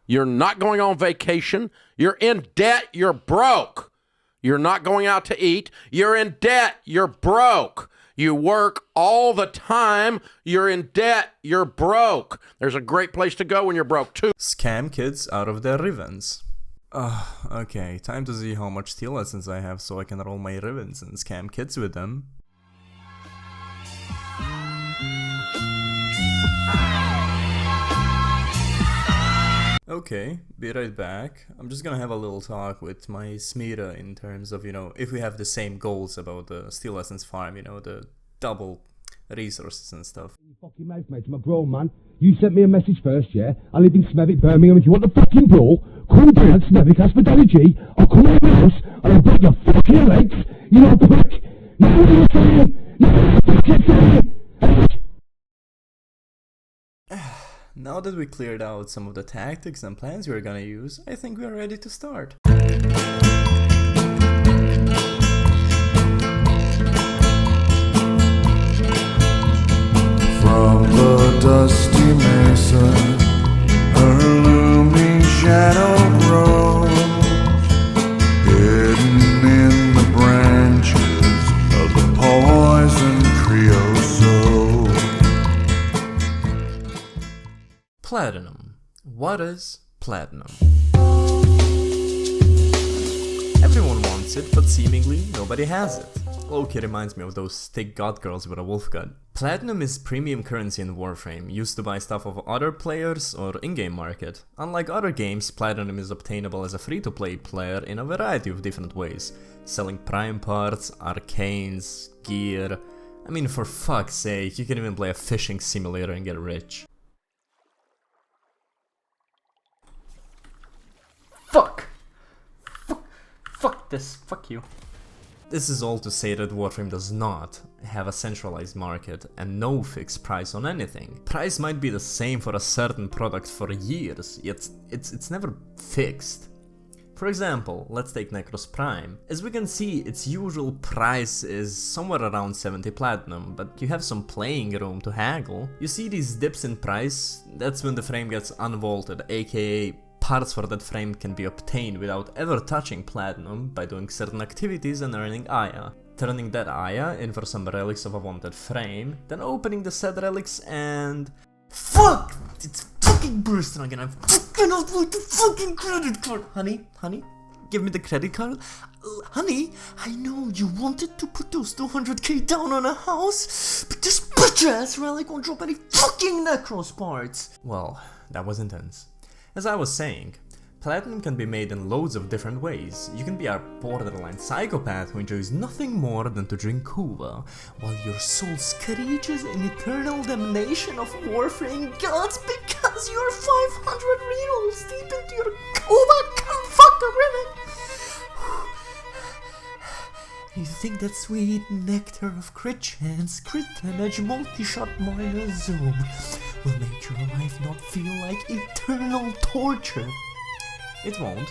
You're not going on vacation. You're in debt. You're broke. You're not going out to eat. You're in debt. You're broke. You work all the time. You're in debt. You're broke. There's a great place to go when you're broke, too. Scam kids out of their ribbons. Okay, time to see how much steel lessons I have so I can roll my ribbons and scam kids with them. Okay, be right back. I'm just gonna have a little talk with my Smita in terms of, if we have the same goals about the Steel Lessons farm, the double resources and stuff. You fucking mouth, mate, I'm a grown man. You sent me a message first, yeah? I live in Smethwick, Birmingham. If you want the fucking brawl, call down Smethwick, ask for Danny G. I'll come over the house and I'll break your fucking legs. You know, prick. Now what are you saying? Now what are you fucking saying? Now that we cleared out some of the tactics and plans we're gonna use, I think we're ready to start. From the dusty mesa, her looming shadow grows, hidden in the branches of the poison creosote. Platinum. What is platinum? Everyone wants it, but seemingly nobody has it. Low-key reminds me of those thick god girls with a wolf gut. Platinum is premium currency in Warframe, used to buy stuff of other players or in-game market. Unlike other games, Platinum is obtainable as a free-to-play player in a variety of different ways, selling prime parts, arcanes, gear. I mean, for fuck's sake, you can even play a fishing simulator and get rich. Fuck! Fuck this, fuck you. This is all to say that Warframe does not have a centralized market and no fixed price on anything. Price might be the same for a certain product for years, yet it's never fixed. For example, let's take Necros Prime. As we can see, its usual price is somewhere around 70 platinum, but you have some playing room to haggle. You see these dips in price? That's when the frame gets unvaulted, aka parts for that frame can be obtained without ever touching platinum by doing certain activities and earning Aya. Turning that Aya in for some relics of a wanted frame, then opening the said relics and... Fuck! It's fucking bursting again, I fucking don't like the fucking credit card! Honey? Give me the credit card? Honey, I know you wanted to put those 200k down on a house, but this bitch ass relic won't drop any fucking Necros parts! Well, that was intense. As I was saying, platinum can be made in loads of different ways. You can be a borderline psychopath who enjoys nothing more than to drink kuva, while your soul screeches in eternal damnation of Warframe gods because you're 500 rerolls deep into your kuva fucker ribbon. You think that sweet nectar of crit chance, crit damage, multi-shot minus zoom will make your life not feel like eternal torture? It won't.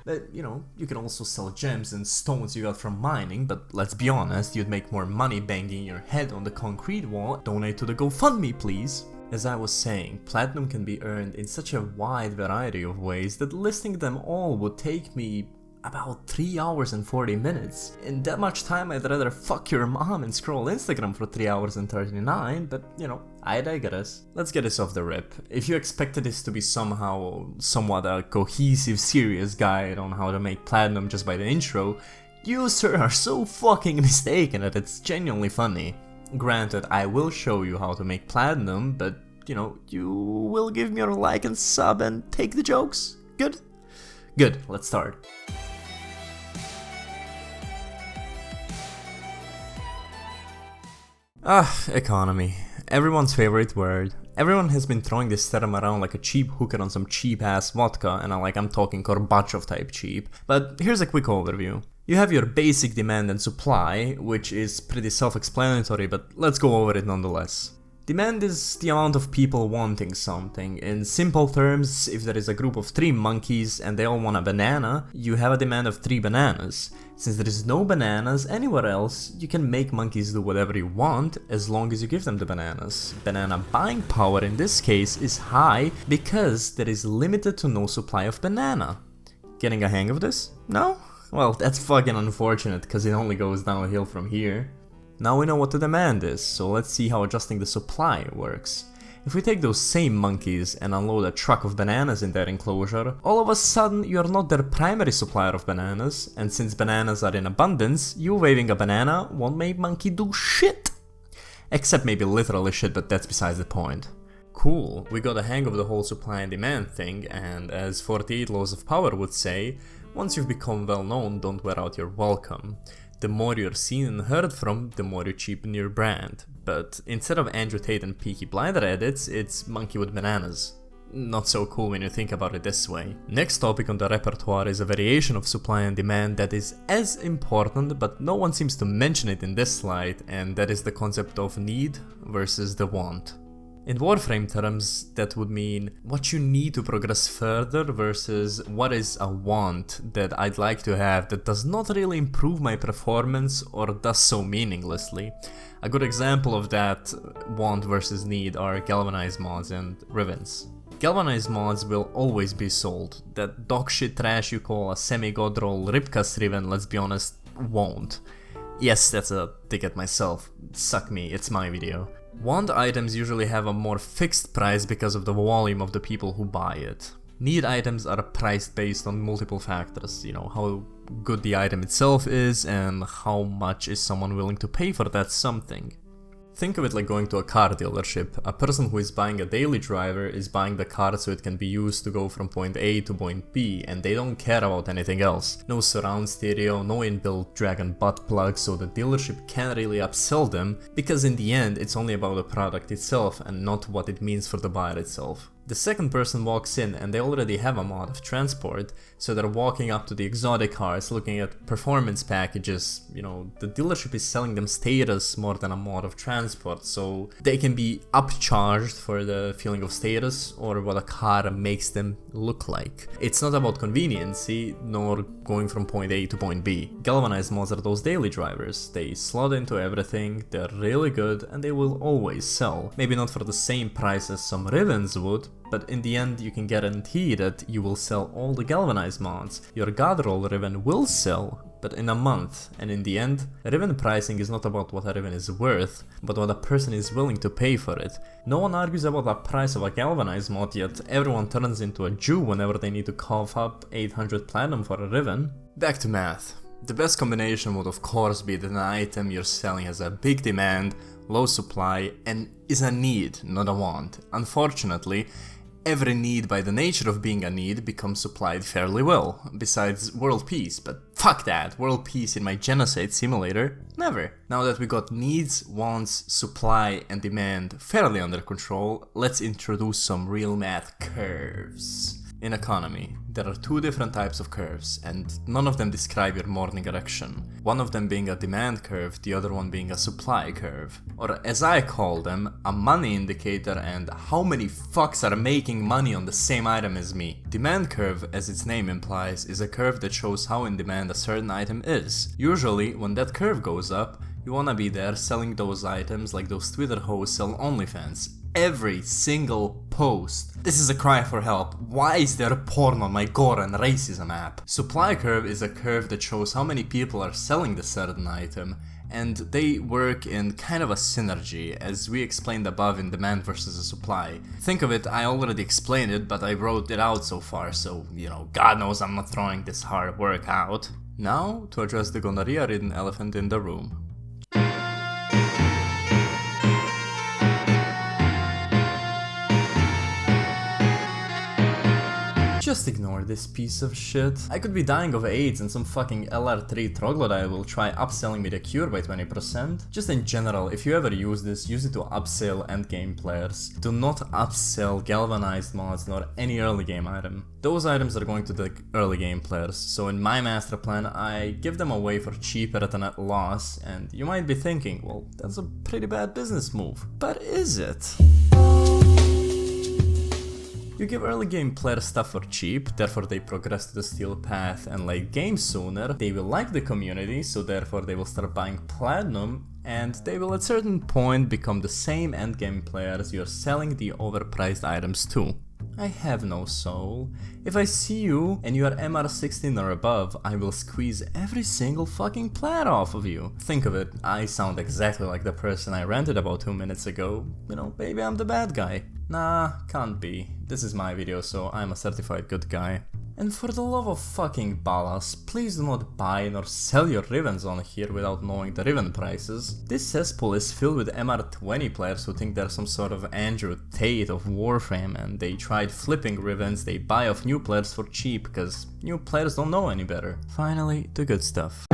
But, you can also sell gems and stones you got from mining, but let's be honest, you'd make more money banging your head on the concrete wall. Donate to the GoFundMe, please. As I was saying, platinum can be earned in such a wide variety of ways that listing them all would take me about 3 hours and 40 minutes. In that much time, I'd rather fuck your mom and scroll Instagram for 3 hours and 39, but I digress. Let's get this off the rip. If you expected this to be somewhat a cohesive, serious guide on how to make platinum just by the intro, you, sir, are so fucking mistaken that it's genuinely funny. Granted, I will show you how to make platinum, but, you will give me your like and sub and take the jokes? Good? Good, let's start. Economy. Everyone's favorite word. Everyone has been throwing this term around like a cheap hooker on some cheap ass vodka, and I'm talking Gorbachev type cheap. But here's a quick overview. You have your basic demand and supply, which is pretty self-explanatory, but let's go over it nonetheless. Demand is the amount of people wanting something. In simple terms, if there is a group of 3 monkeys and they all want a banana, you have a demand of 3 bananas. Since there is no bananas anywhere else, you can make monkeys do whatever you want as long as you give them the bananas. Banana buying power in this case is high because there is limited to no supply of banana. Getting a hang of this? No? Well, that's fucking unfortunate because it only goes downhill from here. Now we know what the demand is, so let's see how adjusting the supply works. If we take those same monkeys and unload a truck of bananas in their enclosure, all of a sudden you are not their primary supplier of bananas, and since bananas are in abundance, you waving a banana won't make monkey do shit. Except maybe literally shit, but that's besides the point. Cool, we got a hang of the whole supply and demand thing, and as 48 Laws of Power would say, once you've become well known, don't wear out your welcome. The more you're seen and heard from, the more you cheapen your brand. But instead of Andrew Tate and Peaky Blinder edits, it's Monkey with Bananas. Not so cool when you think about it this way. Next topic on the repertoire is a variation of supply and demand that is as important, but no one seems to mention it in this slide, and that is the concept of need versus the want. In warframe terms, that would mean what you need to progress further versus what is a want that I'd like to have that does not really improve my performance or does so meaninglessly. A good example of that want versus need are galvanized mods and ribbons. Galvanized mods will always be sold. That dogshit trash you call a semi-god roll ripcast ribbon, let's be honest, won't. Yes, that's a dig at myself. Suck me, it's my video. Want items usually have a more fixed price because of the volume of the people who buy it. Need items are priced based on multiple factors, how good the item itself is and how much is someone willing to pay for that something. Think of it like going to a car dealership. A person who is buying a daily driver is buying the car so it can be used to go from point A to point B, and they don't care about anything else. No surround stereo, no inbuilt drag and butt plug, so the dealership can't really upsell them, because in the end it's only about the product itself and not what it means for the buyer itself. The second person walks in and they already have a mod of transport, so they're walking up to the exotic cars, looking at performance packages. The dealership is selling them status more than a mod of transport, so they can be upcharged for the feeling of status or what a car makes them look like. It's not about conveniency, nor going from point A to point B. Galvanized mods are those daily drivers. They slot into everything, they're really good, and they will always sell. Maybe not for the same price as some ribbons would, but in the end you can guarantee that you will sell all the galvanized mods. Your god roll ribbon will sell, but in a month, and in the end, ribbon pricing is not about what a ribbon is worth, but what a person is willing to pay for it. No one argues about the price of a galvanized mod, yet everyone turns into a Jew whenever they need to cough up 800 platinum for a ribbon. Back to math. The best combination would of course be that an item you're selling has a big demand, low supply, and is a need, not a want. Unfortunately, every need by the nature of being a need becomes supplied fairly well, besides world peace, but fuck that, world peace in my genocide simulator, never. Now that we got needs, wants, supply and demand fairly under control, let's introduce some real math curves. In economy, there are 2 different types of curves, and none of them describe your morning erection. One of them being a demand curve, the other one being a supply curve. Or as I call them, a money indicator and how many fucks are making money on the same item as me. Demand curve, as its name implies, is a curve that shows how in demand a certain item is. Usually, when that curve goes up, you wanna be there selling those items like those Twitter hoes sell OnlyFans. Every single post. This is a cry for help. Why is there porn on my gore and racism app? Supply curve is a curve that shows how many people are selling the certain item, and they work in kind of a synergy, as we explained above in demand versus a supply. Think of it, I already explained it, but I wrote it out so far, so, God knows I'm not throwing this hard work out. Now, to address the gonorrhea-ridden elephant in the room. Just ignore this piece of shit. I could be dying of AIDS and some fucking LR3 troglodyte will try upselling me the cure by 20%. Just in general, if you ever use this, use it to upsell endgame players. Do not upsell galvanized mods nor any early game item. Those items are going to the early game players, so in my master plan I give them away for cheaper at a net loss, and you might be thinking, well, that's a pretty bad business move. But is it? You give early game players stuff for cheap, therefore they progress to the steel path and late game sooner, they will like the community, so therefore they will start buying platinum, and they will at certain point become the same endgame players you're selling the overpriced items to. I have no soul. If I see you and you are MR16 or above, I will squeeze every single fucking plat off of you. Think of it, I sound exactly like the person I ranted about 2 minutes ago. You know, maybe I'm the bad guy. Nah, can't be. This is my video, so I'm a certified good guy. And for the love of fucking ballas, please do not buy nor sell your Rivens on here without knowing the Riven prices. This cesspool is filled with MR20 players who think they're some sort of Andrew Tate of Warframe, and they tried flipping Rivens they buy off new players for cheap, because new players don't know any better. Finally, the good stuff.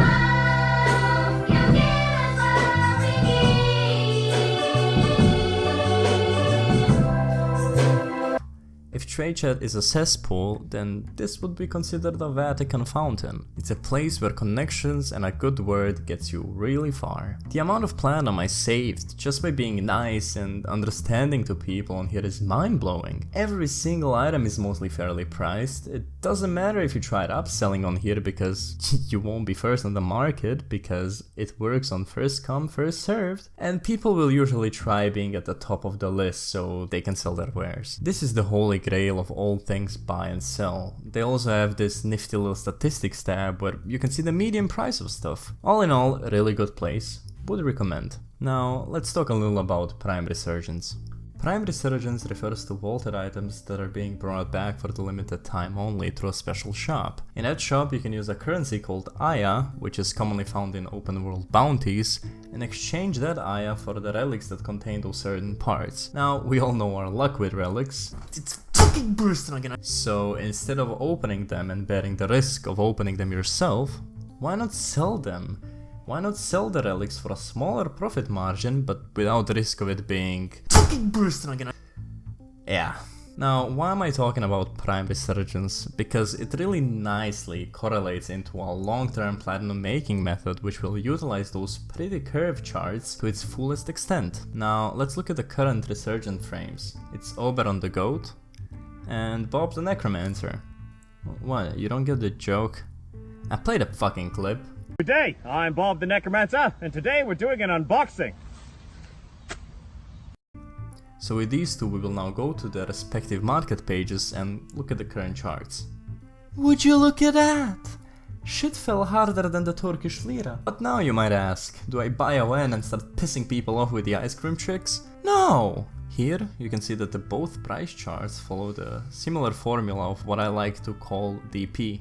If Trade Chat is a cesspool, then this would be considered a Vatican fountain. It's a place where connections and a good word gets you really far. The amount of platinum I saved just by being nice and understanding to people on here is mind-blowing. Every single item is mostly fairly priced. It doesn't matter if you tried upselling on here because you won't be first on the market, because it works on first come, first served, and people will usually try being at the top of the list so they can sell their wares. This is the holy grail of all things buy and sell. They also have this nifty little statistics tab where you can see the median price of stuff. All in all, a really good place. Would recommend. Now, let's talk a little about Prime Resurgence. Prime Resurgence refers to vaulted items that are being brought back for the limited time only through a special shop. In that shop you can use a currency called Aya, which is commonly found in open world bounties, and exchange that Aya for the relics that contain those certain parts. Now, we all know our luck with relics. It's fucking bursting again. So instead of opening them and bearing the risk of opening them yourself, why not sell them? Why not sell the relics for a smaller profit margin, but without the risk of it being fucking bursting again? Yeah. Now, why am I talking about Prime Resurgence? Because it really nicely correlates into a long-term platinum making method which will utilize those pretty curved charts to its fullest extent. Now, let's look at the current Resurgent frames. It's Oberon the Goat and Bob the Necromancer. What, you don't get the joke? I played a fucking clip. Good day, I'm Bob the Necromancer, and today we're doing an unboxing. So with these two we will now go to their respective market pages and look at the current charts. Would you look at that? Shit fell harder than the Turkish lira. But now you might ask, do I buy a WAN and start pissing people off with the ice cream tricks? No! Here you can see that the both price charts follow the similar formula of what I like to call DP.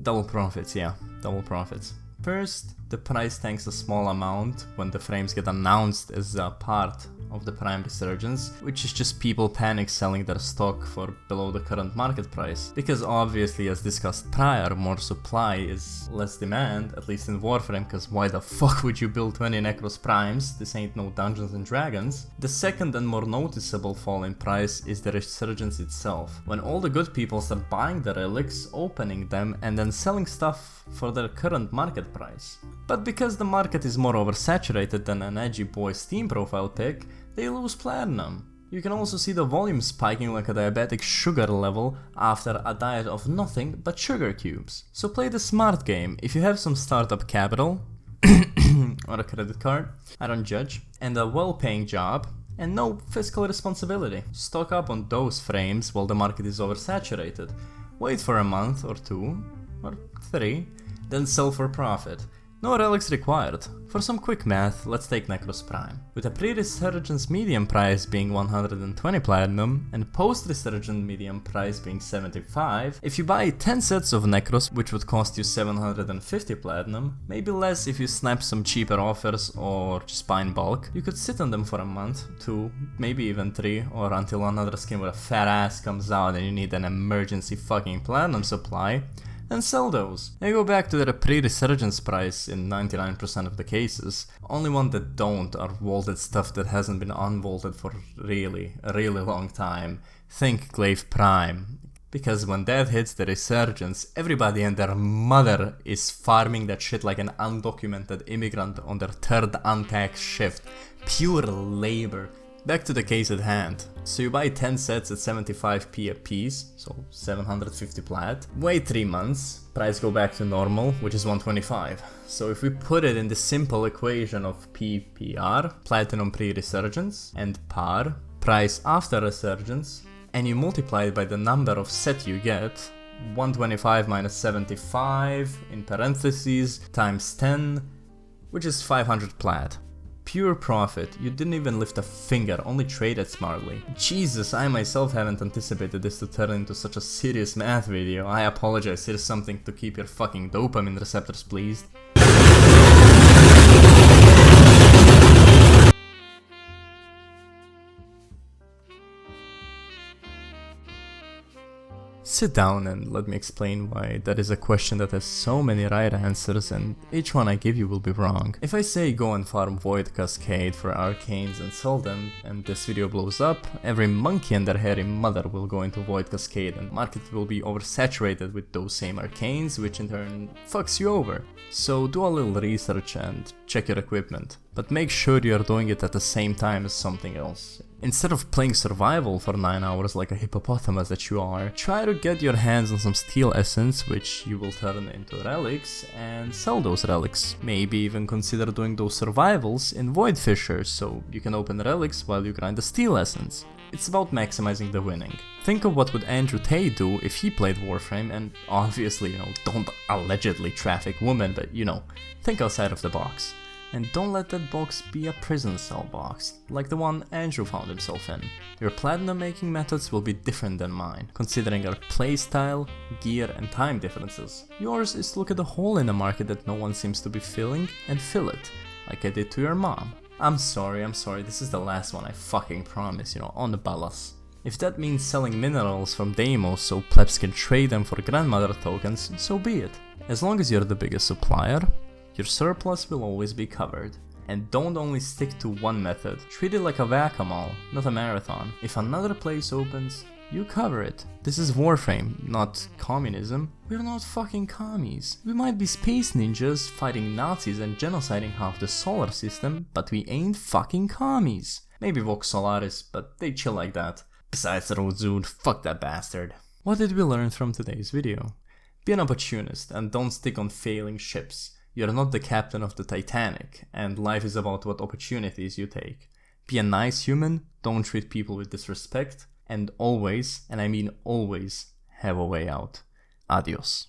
Double profits, yeah, double profits. First, the price tanks a small amount when the frames get announced as a part of the Prime Resurgence, which is just people panic selling their stock for below the current market price. Because obviously, as discussed prior, more supply is less demand, at least in Warframe, because why the fuck would you build 20 Necros Primes? This ain't no Dungeons and Dragons. The second and more noticeable fall in price is the Resurgence itself, when all the good people start buying the relics, opening them, and then selling stuff for their current market price. But because the market is more oversaturated than an edgy boy Steam profile pick, they lose platinum. You can also see the volume spiking like a diabetic sugar level after a diet of nothing but sugar cubes. So play the smart game. If you have some startup capital, or a credit card, I don't judge, and a well-paying job, and no fiscal responsibility, stock up on those frames while the market is oversaturated. Wait for a month or two, or 3, then sell for profit. No relics required. For some quick math, let's take Necros Prime. With a pre-resurgence medium price being 120 platinum and post-resurgent medium price being 75, if you buy 10 sets of Necros, which would cost you 750 platinum, maybe less if you snap some cheaper offers or just buy in bulk, you could sit on them for a month, 2, maybe even 3, or until another skin with a fat ass comes out and you need an emergency fucking platinum supply, and sell those. They go back to their pre-resurgence price in 99% of the cases. Only one that don't are vaulted stuff that hasn't been unvaulted for a really long time. Think Glaive Prime. Because when that hits the resurgence, everybody and their mother is farming that shit like an undocumented immigrant on their third untaxed shift. Pure labor. Back to the case at hand. So you buy 10 sets at 75p a piece, so 750 plat. Wait 3 months, price go back to normal, which is 125. So if we put it in the simple equation of PPR, platinum pre-resurgence, and par, price after resurgence, and you multiply it by the number of set you get, 125 minus 75 in parentheses times 10, which is 500 plat. Pure profit, you didn't even lift a finger, only traded smartly. Jesus, I myself haven't anticipated this to turn into such a serious math video. I apologize, here's something to keep your fucking dopamine receptors pleased. Sit down and let me explain why that is a question that has so many right answers and each one I give you will be wrong. If I say go and farm Void Cascade for arcanes and sell them and this video blows up, every monkey and their hairy mother will go into Void Cascade and market will be oversaturated with those same arcanes, which in turn fucks you over. So do a little research and check your equipment, but make sure you are doing it at the same time as something else. Instead of playing survival for 9 hours like a hippopotamus that you are, try to get your hands on some steel essence, which you will turn into relics, and sell those relics. Maybe even consider doing those survivals in Void Fissure, so you can open relics while you grind the steel essence. It's about maximizing the winning. Think of what would Andrew Tate do if he played Warframe, and obviously, don't allegedly traffic women, but think outside of the box. And don't let that box be a prison cell box, like the one Andrew found himself in. Your platinum making methods will be different than mine, considering our playstyle, gear and time differences. Yours is to look at the hole in the market that no one seems to be filling, and fill it, like I did to your mom. I'm sorry, this is the last one, I fucking promise, on the ballas. If that means selling minerals from Deimos so plebs can trade them for grandmother tokens, so be it. As long as you're the biggest supplier, your surplus will always be covered. And don't only stick to one method, treat it like a whack-a-mole, not a marathon. If another place opens, you cover it. This is Warframe, not communism. We're not fucking commies. We might be space ninjas fighting Nazis and genociding half the solar system, but we ain't fucking commies. Maybe Vox Solaris, but they chill like that. Besides Rodzud, fuck that bastard. What did we learn from today's video? Be an opportunist and don't stick on failing ships. You're not the captain of the Titanic, and life is about what opportunities you take. Be a nice human, don't treat people with disrespect, and always, and I mean always, have a way out. Adios.